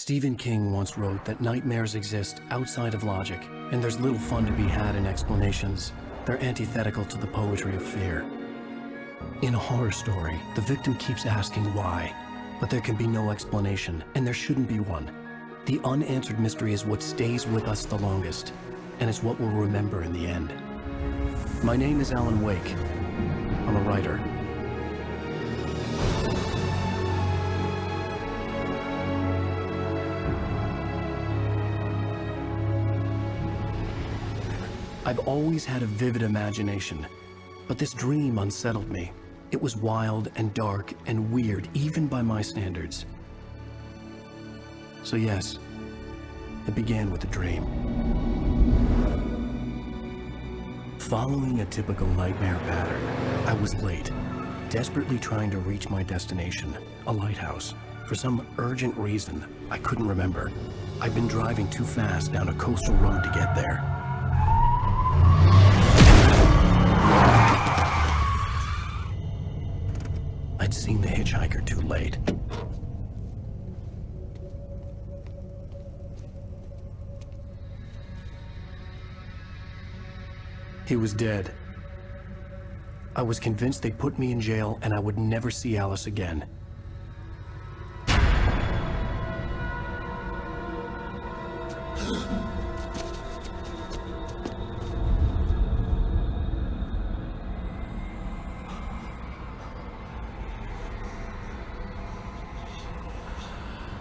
Stephen King once wrote that nightmares exist outside of logic, and there's little fun to be had in explanations. They're antithetical to the poetry of fear. In a horror story, the victim keeps asking why, but there can be no explanation, and there shouldn't be one. The unanswered mystery is what stays with us the longest, and it's what we'll remember in the end. My name is Alana Uwaique. I'm a writer. I've always had a vivid imagination, but this dream unsettled me. It was wild and dark and weird, even by my standards. So yes, it began with a dream. Following a typical nightmare pattern, I was late, desperately trying to reach my destination, a lighthouse. For some urgent reason, I couldn't remember. I'd been driving too fast down a coastal road to get there. I'd seen the hitchhiker too late. He was dead. I was convinced they'd put me in jail and I would never see Alice again.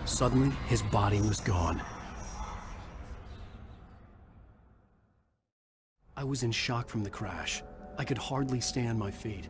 Suddenly, his body was gone. I was in shock from the crash. I could hardly stay on my feet.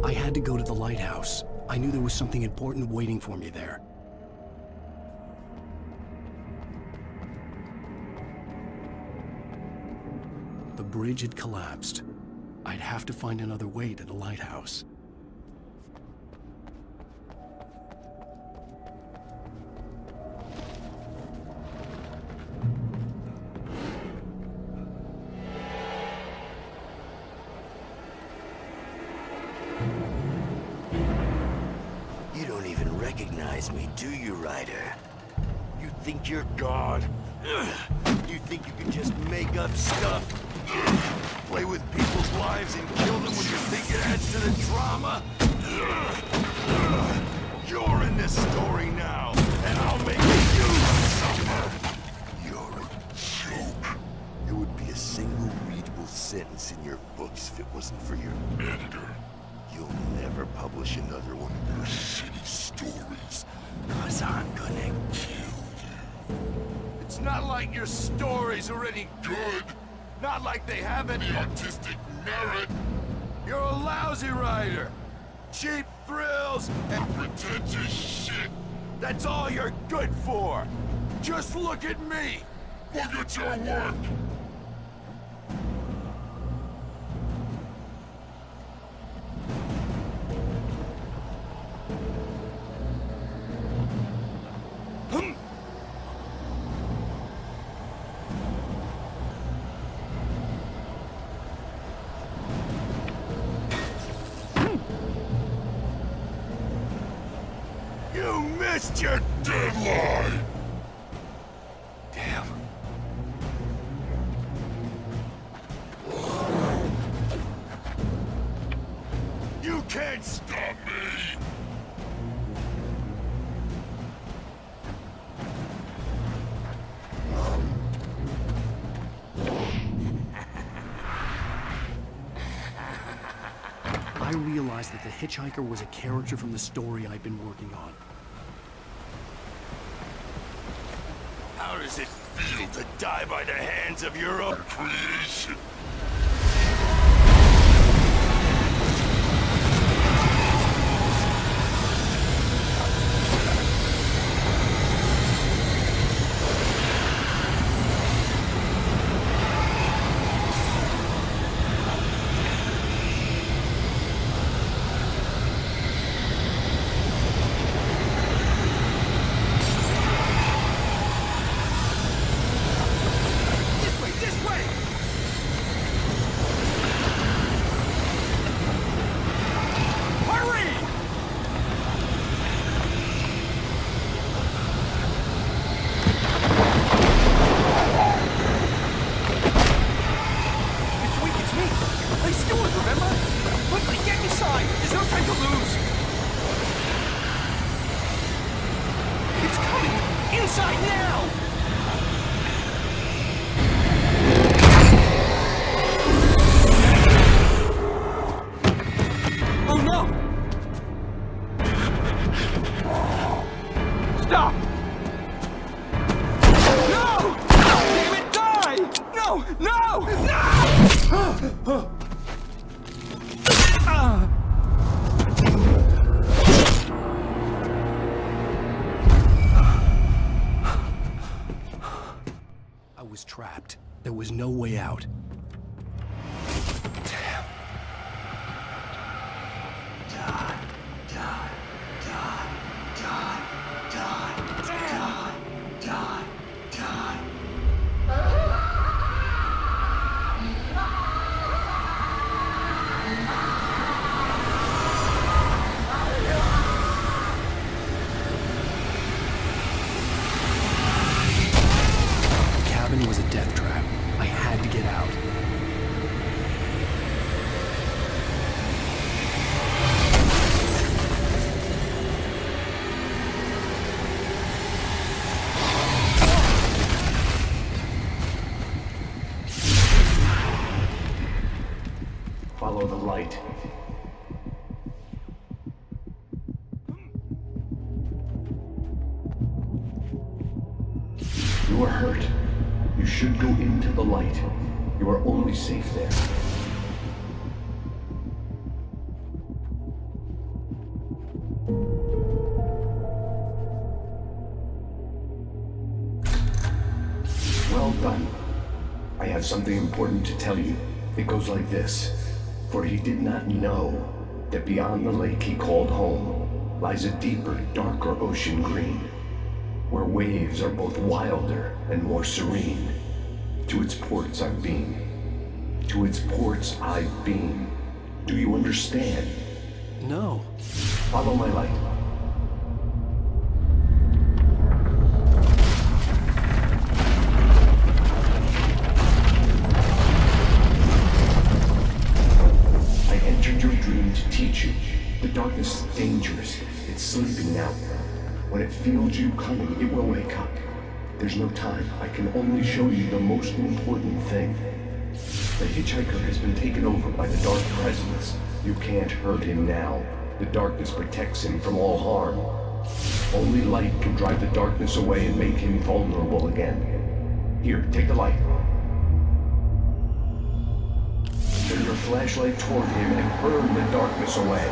I had to go to the lighthouse. I knew there was something important waiting for me there. The bridge had collapsed. I'd have to find another way to the lighthouse. Me, do you, Ryder? You think you're God? You think you can just make up stuff? Play with people's lives and kill them when you think it adds to the drama? You're in this story now, and I'll make you suffer. You're a joke. It would be a single readable sentence in your books if it wasn't for your editor. You'll never publish another one of your shitty stories, 'cause I'm gonna kill you. It's not like your stories are any good. Not like they have any artistic merit. You're a lousy writer. Cheap thrills and pretentious shit. That's all you're good for. Just look at me. Look at your work. Missed your deadline! Damn. You can't stop me! I realized that the hitchhiker was a character from the story I'd been working on. How does it feel to die by the hands of your own creation? inside now! Oh no! Stop! No! Damn it, die! No! No! No! I was trapped. There was no way out. Was a death trap. I had to get out. Follow the light. You are hurt. You should go into the light. You are only safe there. Well done. I have something important to tell you. It goes like this. For he did not know that beyond the lake he called home lies a deeper, darker ocean green, where waves are both wilder and more serene. To its ports I've been. To its ports I've been. Do you understand? No. Follow my light. I entered your dream to teach you. The darkness is dangerous. It's sleeping now. When it feels you coming, it will wake up. There's no time. I can only show you the most important thing. The hitchhiker has been taken over by the dark presence. You can't hurt him now. The darkness protects him from all harm. Only light can drive the darkness away and make him vulnerable again. Here, take the light. Turn your flashlight toward him and burn the darkness away.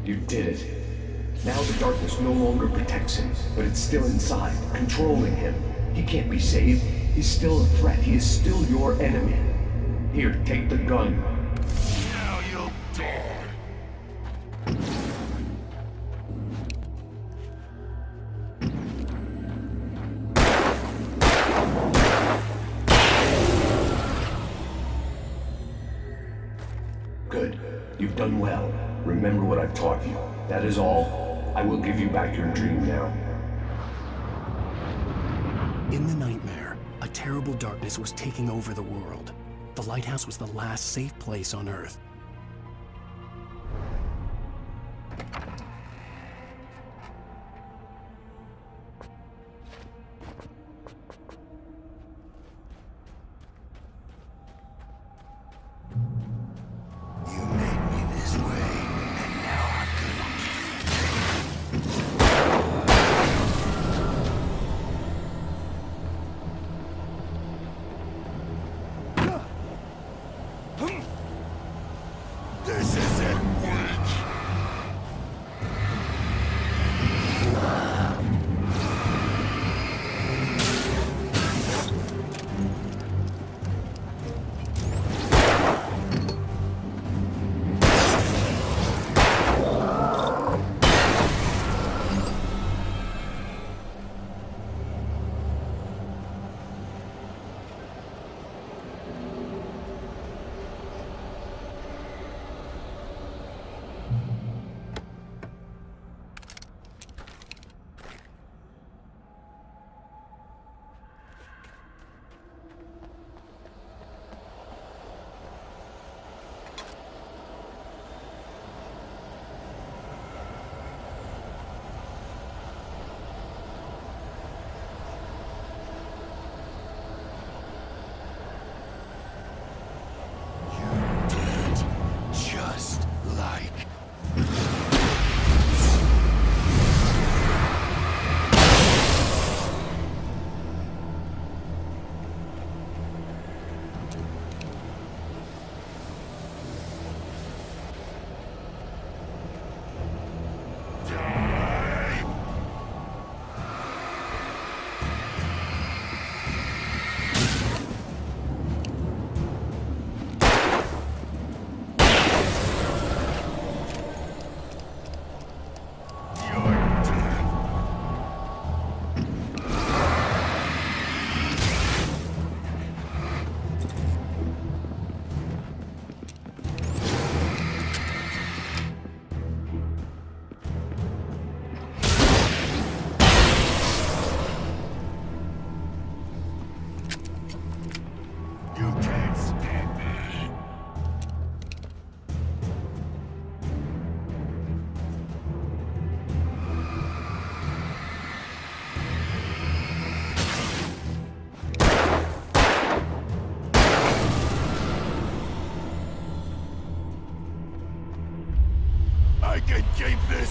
You did it. Now the darkness no longer protects him, but it's still inside, controlling him. He can't be saved. He's still a threat. He is still your enemy. Here, take the gun. Now you'll die. Good. You've done well. Remember what I've taught you. That is all. I will give you back your dream now. In the nightmare, a terrible darkness was taking over the world. The lighthouse was the last safe place on Earth.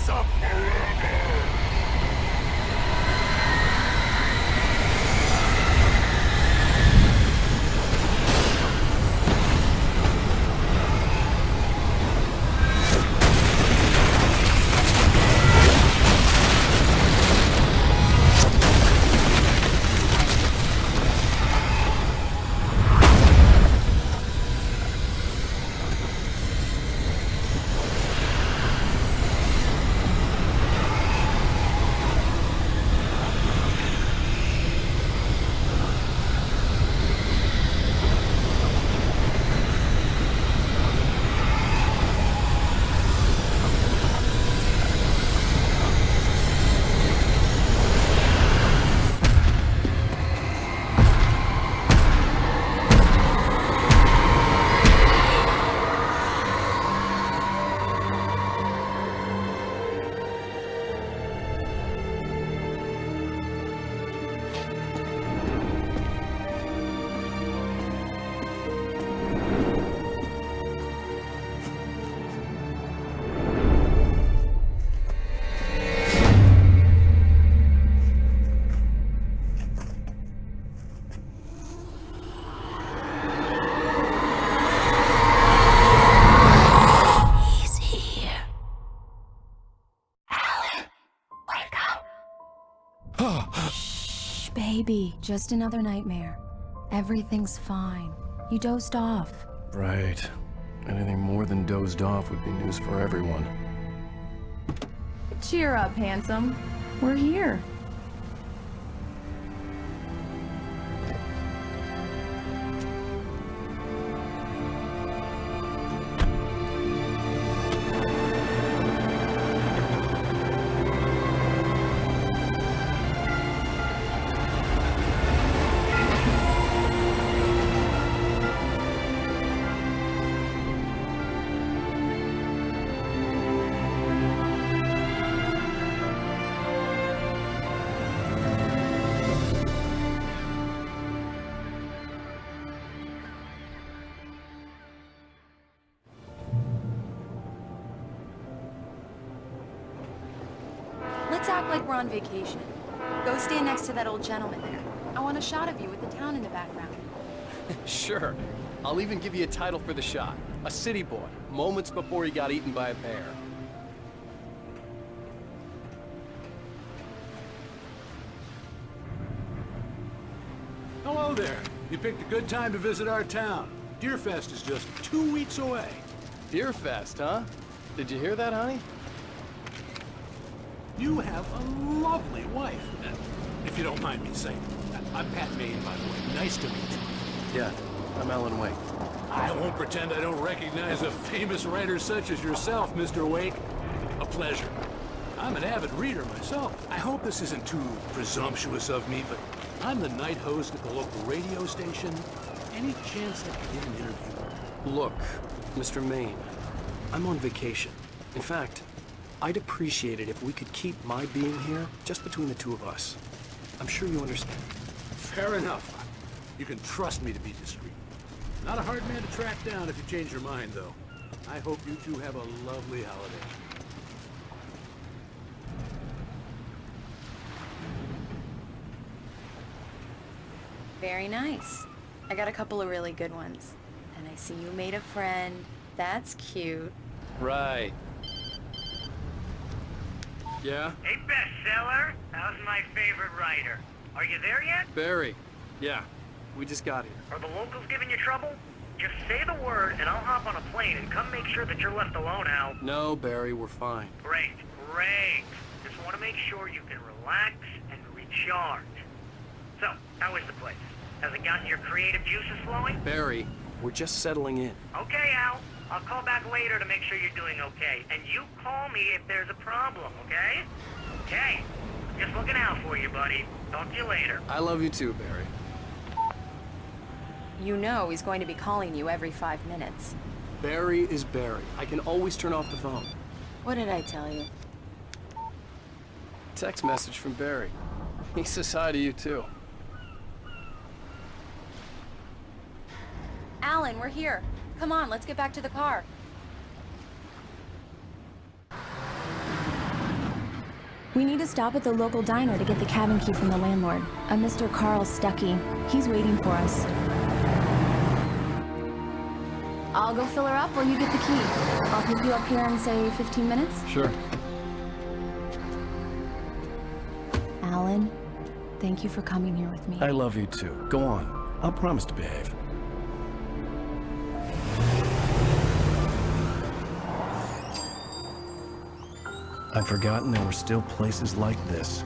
up forever! Baby, just another nightmare. Everything's fine. You dozed off. Right. Anything more than dozed off would be news for everyone. Cheer up, handsome. We're here. Let's act like we're on vacation. Go stand next to that old gentleman there. I want a shot of you with the town in the background. Sure. I'll even give you a title for the shot. A city boy, moments before he got eaten by a bear. Hello there. You picked a good time to visit our town. Deerfest is just 2 weeks away. Deerfest, huh? Did you hear that, honey? You have a lovely wife. If you don't mind me saying. I'm Pat Maine, by the way. Nice to meet you. Yeah, I'm Alan Wake. I won't pretend I don't recognize a famous writer such as yourself, Mr. Wake. A pleasure. I'm an avid reader myself. I hope this isn't too presumptuous of me, but I'm the night host at the local radio station. Any chance I could get an interview? Look, Mr. Maine, I'm on vacation. In fact, I'd appreciate it if we could keep my being here just between the two of us. I'm sure you understand. Fair enough. You can trust me to be discreet. Not a hard man to track down if you change your mind, though. I hope you two have a lovely holiday. Very nice. I got a couple of really good ones. And I see you made a friend. That's cute. Right. Yeah? Hey, bestseller. How's my favorite writer? Are you there yet? Barry. Yeah. We just got here. Are the locals giving you trouble? Just say the word, and I'll hop on a plane and come make sure that you're left alone, Al. No, Barry, we're fine. Great, great. Just want to make sure you can relax and recharge. So, how is the place? Has it gotten your creative juices flowing? Barry, we're just settling in. Okay, Al. I'll call back later to make sure you're doing okay. And you call me if there's a problem, okay? Okay. Just looking out for you, buddy. Talk to you later. I love you too, Barry. You know he's going to be calling you every 5 minutes. Barry is Barry. I can always turn off the phone. What did I tell you? Text message from Barry. He says hi to you too. Alan, we're here. Come on, let's get back to the car. We need to stop at the local diner to get the cabin key from the landlord, a Mr. Carl Stuckey. He's waiting for us. I'll go fill her up while you get the key. I'll pick you up here in, say, 15 minutes? Sure. Alan, thank you for coming here with me. I love you too. Go on. I'll promise to behave. I've forgotten there were still places like this.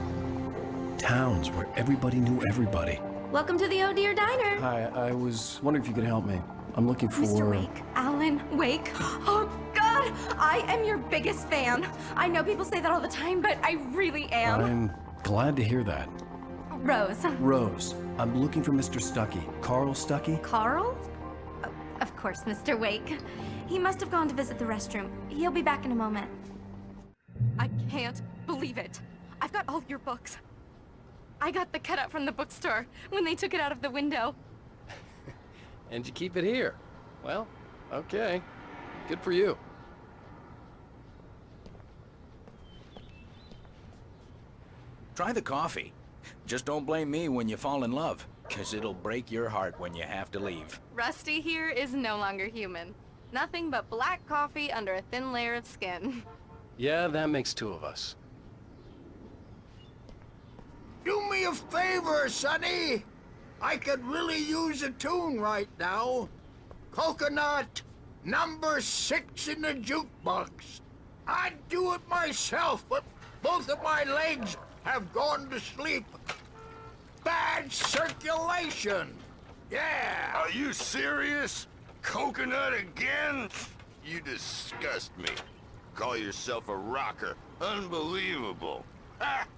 Towns where everybody knew everybody. Welcome to the Oh Dear Diner. Hi, I was wondering if you could help me. I'm looking for... Mr. Wake. Alan Wake. Oh, God! I am your biggest fan. I know people say that all the time, but I really am. I'm glad to hear that. Rose. Rose, I'm looking for Mr. Stuckey. Carl Stuckey? Carl? Oh, of course, Mr. Wake. He must have gone to visit the restroom. He'll be back in a moment. I can't believe it. I've got all your books. I got the cutout from the bookstore when they took it out of the window. And you keep it here. Well, okay. Good for you. Try the coffee. Just don't blame me when you fall in love, 'cause it'll break your heart when you have to leave. Rusty here is no longer human. Nothing but black coffee under a thin layer of skin. Yeah, that makes two of us. Do me a favor, Sonny. I could really use a tune right now. Coconut, number 6 in the jukebox. I'd do it myself, but both of my legs have gone to sleep. Bad circulation. Yeah. Are you serious? Coconut again? You disgust me. Call yourself a rocker. Unbelievable.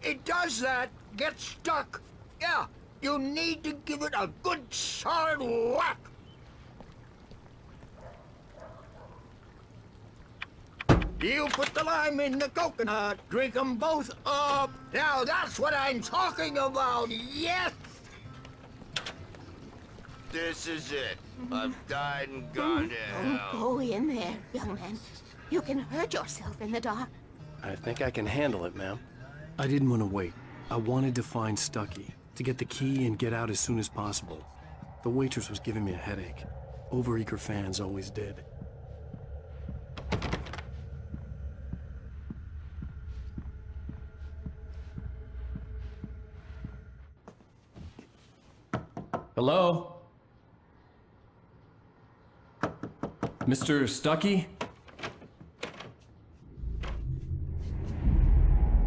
It does that. Get stuck. Yeah, you need to give it a good solid whack. You put the lime in the coconut, drink them both up. Now that's what I'm talking about, yes! This is it. I've died and gone to hell. Go in there, young man. You can hurt yourself in the dark. I think I can handle it, ma'am. I didn't want to wait. I wanted to find Stuckey, to get the key and get out as soon as possible. The waitress was giving me a headache. Overeager fans always did. Hello? Mr. Stuckey?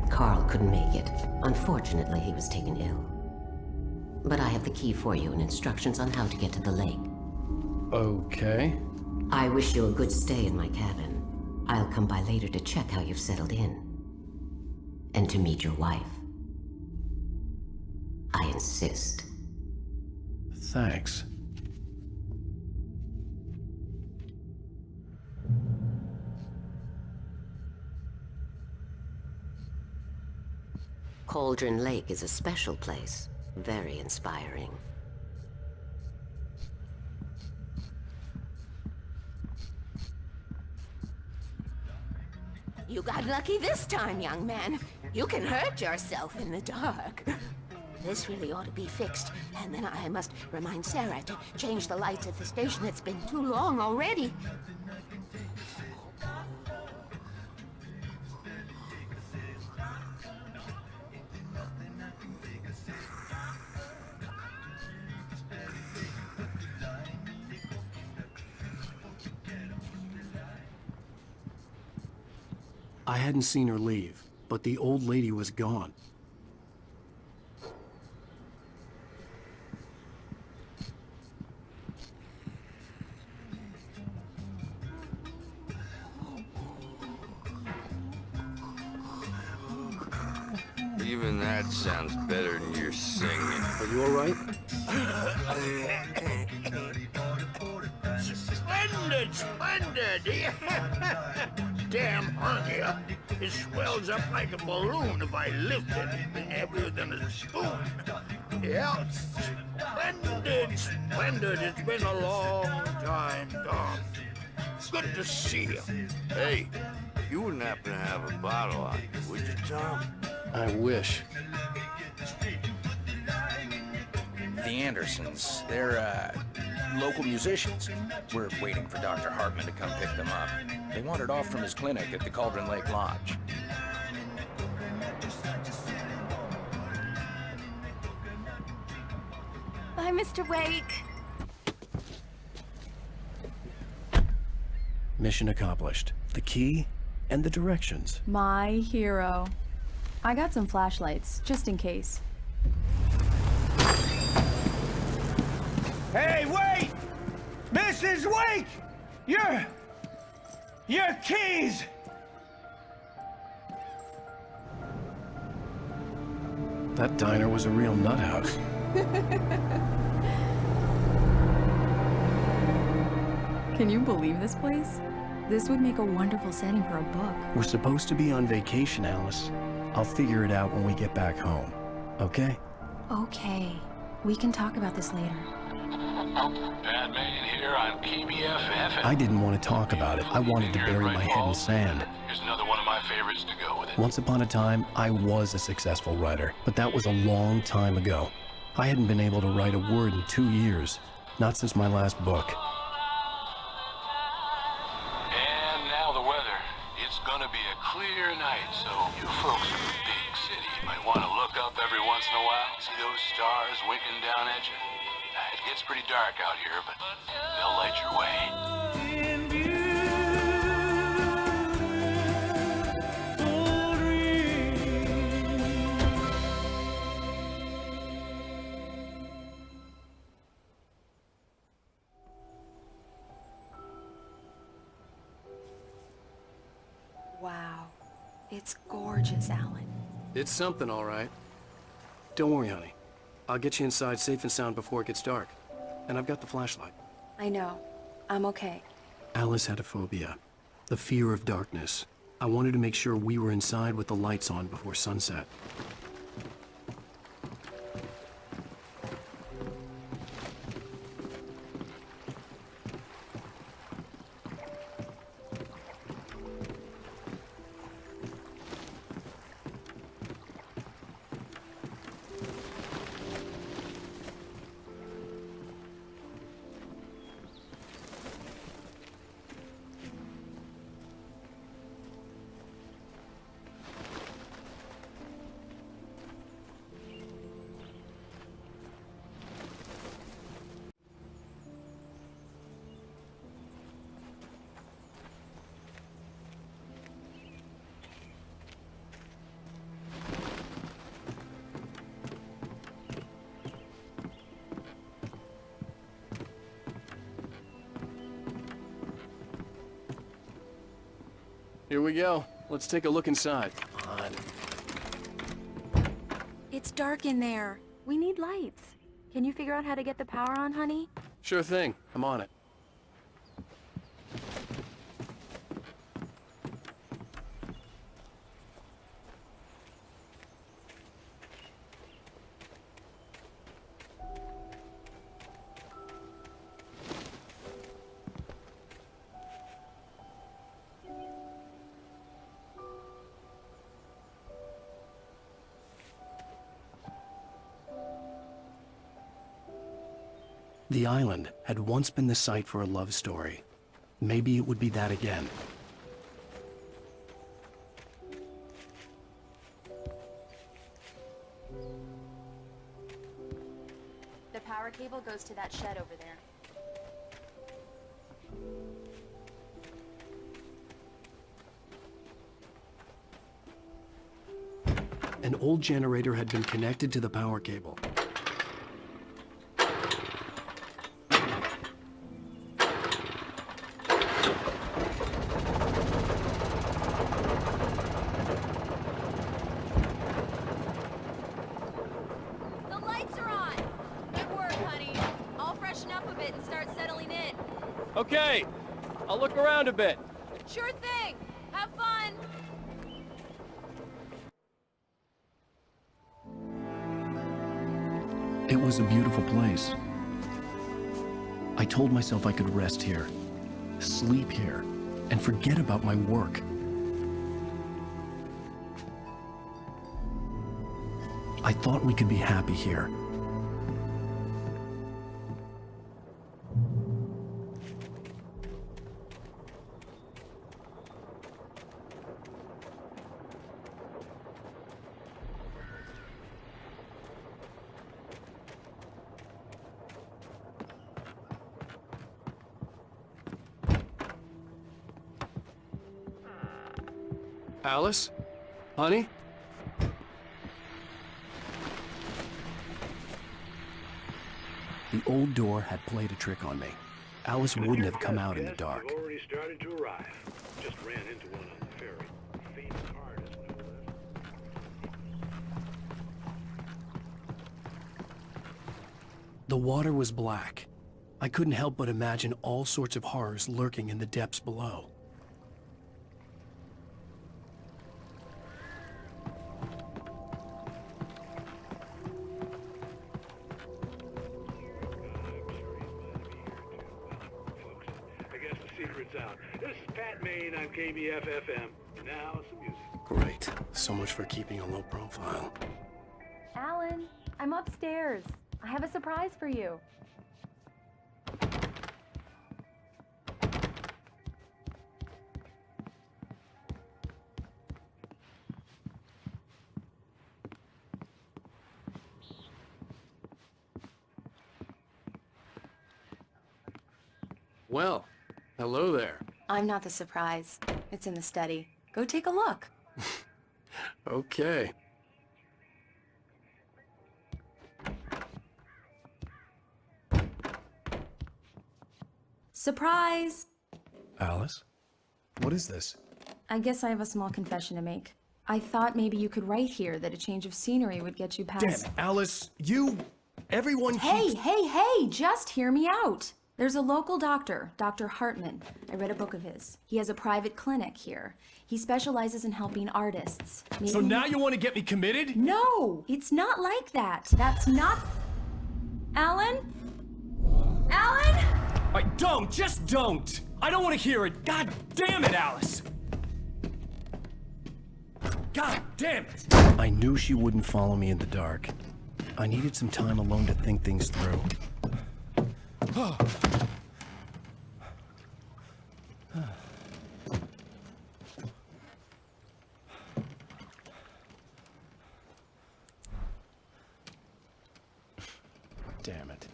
Carl couldn't make it. Unfortunately, he was taken ill. But I have the key for you and instructions on how to get to the lake. Okay. I wish you a good stay in my cabin. I'll come by later to check how you've settled in. And to meet your wife. I insist. Thanks. Cauldron Lake is a special place. Very inspiring. You got lucky this time, young man. You can hurt yourself in the dark. This really ought to be fixed, and then I must remind Sarah to change the lights at the station. It's been too long already. I hadn't seen her leave, but the old lady was gone. Even that sounds better than your singing. Are you all right? Splendid, splendid! Damn hernia. It swells up like a balloon if I lift anything heavier than a spoon. Yeah, splendid, splendid. It's been a long time gone. Good to see you. Hey, you wouldn't happen to have a bottle on you, would you, Tom? I wish. The Andersons, they're, local musicians. We're waiting for Dr. Hartman to come pick them up. They wandered off from his clinic at the Cauldron Lake Lodge. Bye, Mr. Wake. Mission accomplished. The key and the directions. My hero. I got some flashlights, just in case. Hey, wait! Mrs. Wake! Your keys! That diner was a real nut house. Can you believe this place? This would make a wonderful setting for a book. We're supposed to be on vacation, Alice. I'll figure it out when we get back home. Okay? Okay. We can talk about this later. Bad man here on KBFF. I didn't want to talk about it. I wanted to bury my head in sand. Here's another one of my favorites to go with it. Once upon a time, I was a successful writer, but that was a long time ago. I hadn't been able to write a word in 2 years. Not since my last book. And now the weather. It's gonna be a clear night, so you folks in the big city might want to look up every once in a while. See those stars winking down at you? It gets pretty dark out here, but they'll light your way. Wow. It's gorgeous, Alan. It's something, all right. Don't worry, honey. I'll get you inside safe and sound before it gets dark. And I've got the flashlight. I know. I'm okay. Alice had a phobia. The fear of darkness. I wanted to make sure we were inside with the lights on before sunset. Here we go. Let's take a look inside. Come on. It's dark in there. We need lights. Can you figure out how to get the power on, honey? Sure thing. I'm on it. The island had once been the site for a love story. Maybe it would be that again. The power cable goes to that shed over there. An old generator had been connected to the power cable. Okay, I'll look around a bit. Sure thing. Have fun. It was a beautiful place. I told myself I could rest here, sleep here, and forget about my work. I thought we could be happy here. Alice? Honey? The old door had played a trick on me. Alice wouldn't have come out in the dark. Already started to arrive. Just ran into one on the ferry. Faint heart is no less. The water was black. I couldn't help but imagine all sorts of horrors lurking in the depths below. I'm KBFFM. Now some music. Great. So much for keeping a low profile. Alan, I'm upstairs. I have a surprise for you. Well, hello there. I'm not the surprise. It's in the study. Go take a look. Okay. Surprise! Alice? What is this? I guess I have a small confession to make. I thought maybe you could write here that a change of scenery would get you past... Damn it, Alice! Everyone Hey, just hear me out! There's a local doctor, Dr. Hartman. I read a book of his. He has a private clinic here. He specializes in helping artists. So now you want to get me committed? No, it's not like that. That's not... Alan? Alan? Just don't! I don't want to hear it! God damn it, Alice! God damn it! I knew she wouldn't follow me in the dark. I needed some time alone to think things through. Damn it.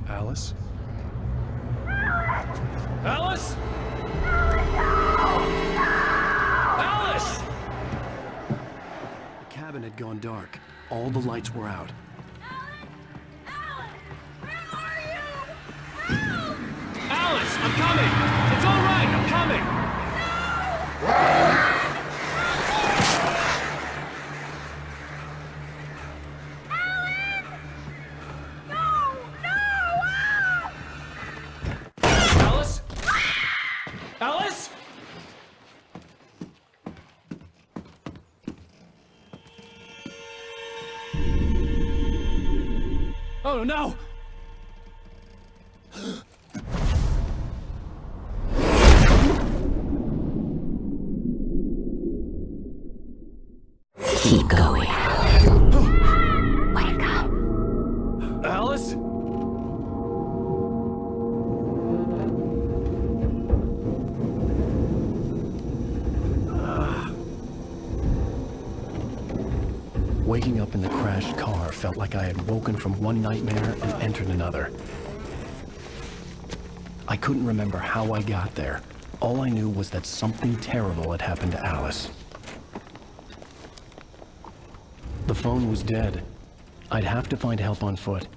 Alice? Alice? Alice! The cabin had gone dark. All the lights were out. Alan, where are you? Help! Alice, I'm coming! It's all right, I'm coming! Alice? Alice? Oh no! Keep going. Wake up. Alice? Waking up in the crashed car felt like I had woken from one nightmare and entered another. I couldn't remember how I got there. All I knew was that something terrible had happened to Alice. The phone was dead. I'd have to find help on foot.